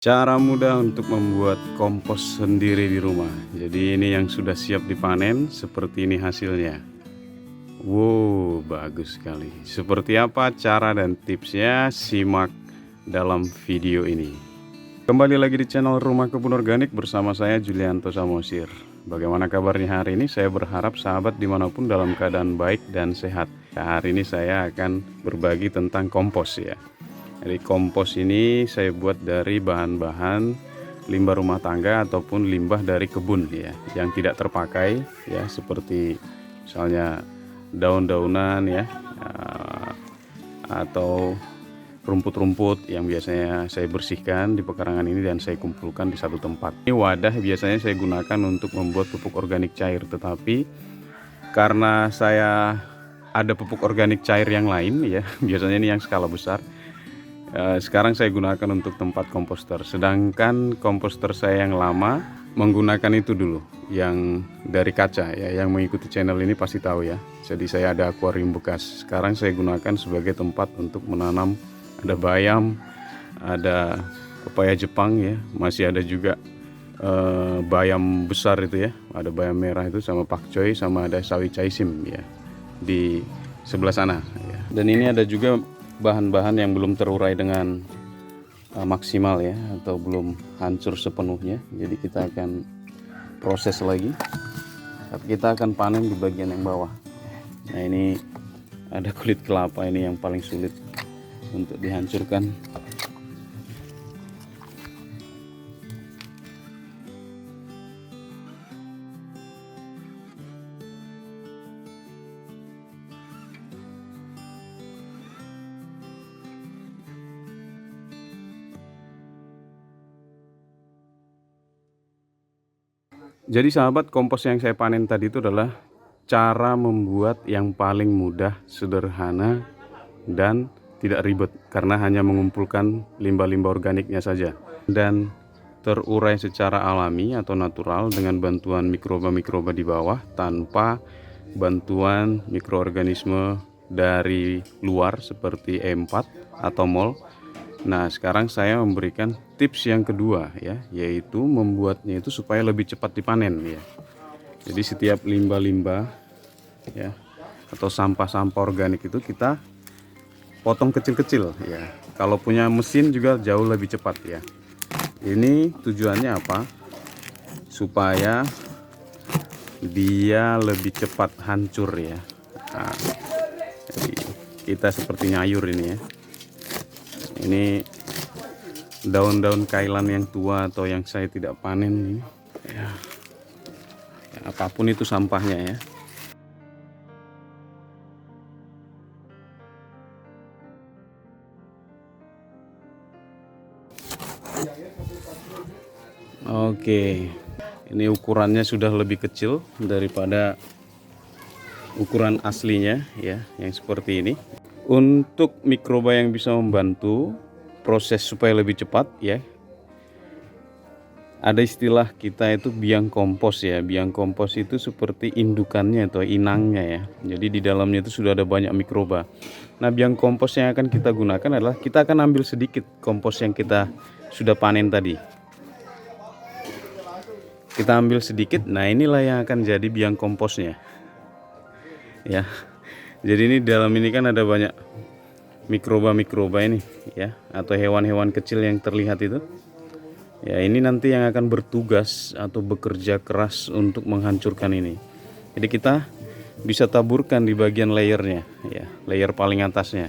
Cara mudah untuk membuat kompos sendiri di rumah. Jadi ini yang sudah siap dipanen, seperti ini hasilnya. Wow, bagus sekali. Seperti apa cara dan tipsnya? Simak dalam video ini. Kembali lagi di channel Rumah Kebun Organik bersama saya Julianto Samosir. Bagaimana kabarnya hari ini? Saya berharap sahabat dimanapun dalam keadaan baik dan sehat. Hari ini saya akan berbagi tentang kompos ya. Jadi kompos ini saya buat dari bahan-bahan limbah rumah tangga ataupun limbah dari kebun ya, yang tidak terpakai ya, seperti misalnya daun-daunan ya, atau rumput-rumput yang biasanya saya bersihkan di pekarangan ini dan saya kumpulkan di satu tempat. Ini wadah biasanya saya gunakan untuk membuat pupuk organik cair, tetapi karena saya ada pupuk organik cair yang lain ya, biasanya ini yang skala besar. Sekarang saya gunakan untuk tempat komposter, sedangkan komposter saya yang lama menggunakan itu dulu yang dari kaca ya, yang mengikuti channel ini pasti tahu ya. Jadi saya ada akuarium bekas, sekarang saya gunakan sebagai tempat untuk menanam. Ada bayam, ada pepaya Jepang ya, masih ada juga bayam besar itu ya, ada bayam merah itu sama pakcoy, sama ada sawi caisim ya di sebelah sana ya. Dan ini ada juga bahan-bahan yang belum terurai dengan maksimal ya, atau belum hancur sepenuhnya. Jadi kita akan proses lagi, tapi kita akan panen di bagian yang bawah. Nah ini ada kulit kelapa, ini yang paling sulit untuk dihancurkan. Jadi sahabat, kompos yang saya panen tadi itu adalah cara membuat yang paling mudah, sederhana, dan tidak ribet, karena hanya mengumpulkan limbah-limbah organiknya saja dan terurai secara alami atau natural dengan bantuan mikroba-mikroba di bawah tanpa bantuan mikroorganisme dari luar seperti E4 atau MOL. Nah, sekarang saya memberikan tips yang kedua ya, yaitu membuatnya itu supaya lebih cepat dipanen ya. Jadi setiap limbah-limbah ya atau sampah-sampah organik itu kita potong kecil-kecil ya. Kalau punya mesin juga jauh lebih cepat ya. Ini tujuannya apa? Supaya dia lebih cepat hancur ya. Nah, jadi kita seperti nyayur ini ya. Ini daun-daun kailan yang tua atau yang saya tidak panen ini ya, apapun itu sampahnya ya. Oke, ini ukurannya sudah lebih kecil daripada ukuran aslinya ya, yang seperti ini. Untuk mikroba yang bisa membantu proses supaya lebih cepat ya, ada istilah kita itu biang kompos ya. Biang kompos itu seperti indukannya atau inangnya ya. Jadi di dalamnya itu sudah ada banyak mikroba. Nah, biang kompos yang akan kita gunakan adalah kita akan ambil sedikit kompos yang kita sudah panen tadi. Kita ambil sedikit. Nah, inilah yang akan jadi biang komposnya. Ya. Jadi ini dalam ini kan ada banyak mikroba-mikroba ini ya, atau hewan-hewan kecil yang terlihat itu. Ya, ini nanti yang akan bertugas atau bekerja keras untuk menghancurkan ini. Jadi kita bisa taburkan di bagian layernya ya, layer paling atasnya.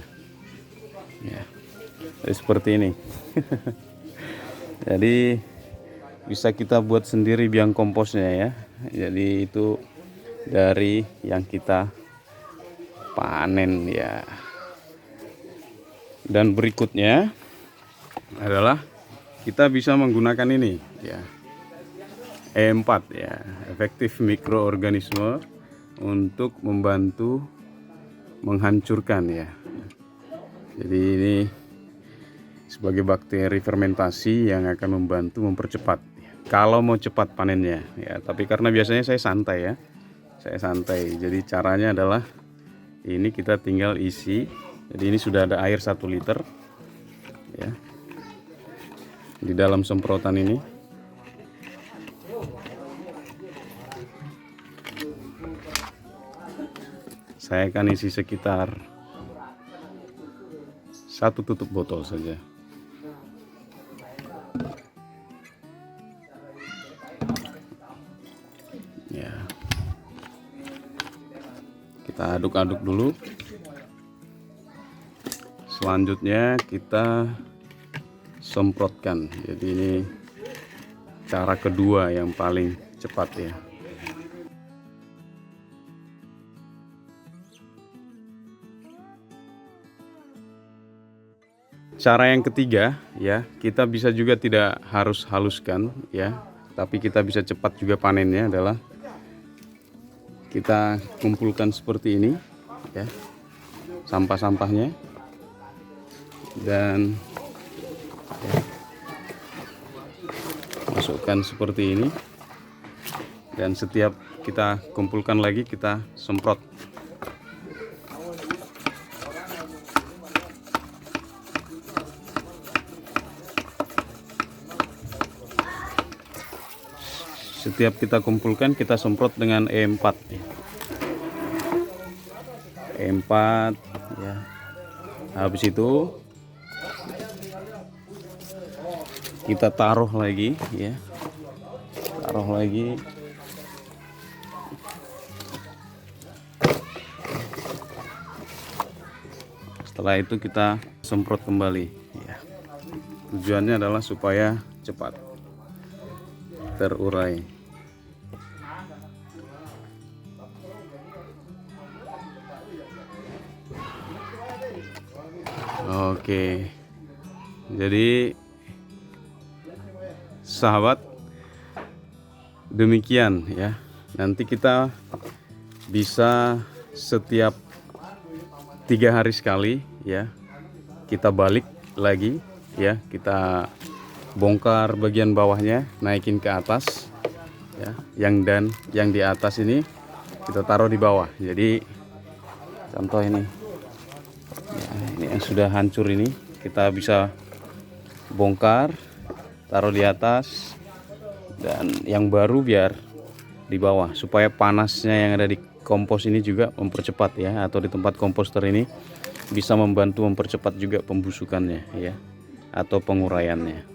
Ya. Jadi seperti ini. Jadi bisa kita buat sendiri biang komposnya ya. Jadi itu dari yang kita panen ya. Dan berikutnya adalah kita bisa menggunakan ini ya, E4 ya, efektif mikroorganisme untuk membantu menghancurkan ya. Jadi ini sebagai bakteri fermentasi yang akan membantu mempercepat kalau mau cepat panennya ya. Tapi karena biasanya saya santai ya, saya santai, jadi caranya adalah ini kita tinggal isi. Jadi ini sudah ada air 1 liter ya. di dalam semprotan ini. Saya akan isi sekitar 1 tutup botol saja. Ya. Kita aduk-aduk dulu. Selanjutnya kita semprotkan. Jadi ini cara kedua yang paling cepat ya. Cara yang ketiga ya, kita bisa juga tidak harus haluskan ya, tapi kita bisa cepat juga panennya adalah kita kumpulkan seperti ini ya, sampah-sampahnya, dan ya, masukkan seperti ini, dan setiap kita kumpulkan lagi kita semprot. Setiap kita kumpulkan kita semprot dengan E4 ya. E4 ya. Habis itu kita taruh lagi ya. Taruh lagi. Setelah itu kita semprot kembali ya. Tujuannya adalah supaya cepat terurai. Oke, jadi sahabat, demikian ya. Nanti kita bisa setiap 3 hari sekali ya, kita balik lagi ya, kita bongkar bagian bawahnya, naikin ke atas ya, yang di atas ini kita taruh di bawah. Jadi contoh ini ya, ini yang sudah hancur ini kita bisa bongkar, taruh di atas, dan yang baru biar di bawah, supaya panasnya yang ada di kompos ini juga mempercepat ya, atau di tempat komposter ini bisa membantu mempercepat juga pembusukannya ya, atau penguraiannya.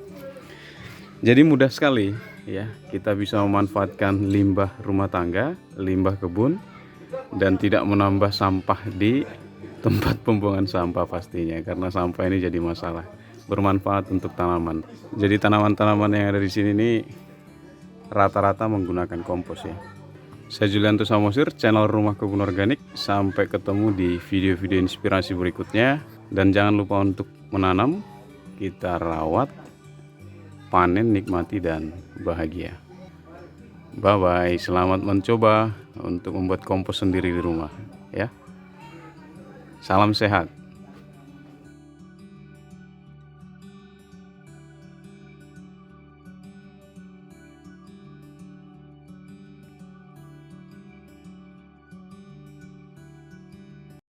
Jadi mudah sekali ya, kita bisa memanfaatkan limbah rumah tangga, limbah kebun, dan tidak menambah sampah di tempat pembuangan sampah pastinya, karena sampah ini jadi masalah. Bermanfaat untuk tanaman. Jadi tanaman-tanaman yang ada di sini ini rata-rata menggunakan kompos ya. Saya Julianto Samosir, channel Rumah Kebun Organik. Sampai ketemu di video-video inspirasi berikutnya, dan jangan lupa untuk menanam, kita rawat, panen, nikmati, dan bahagia. Bye bye, selamat mencoba untuk membuat kompos sendiri di rumah ya. Salam sehat.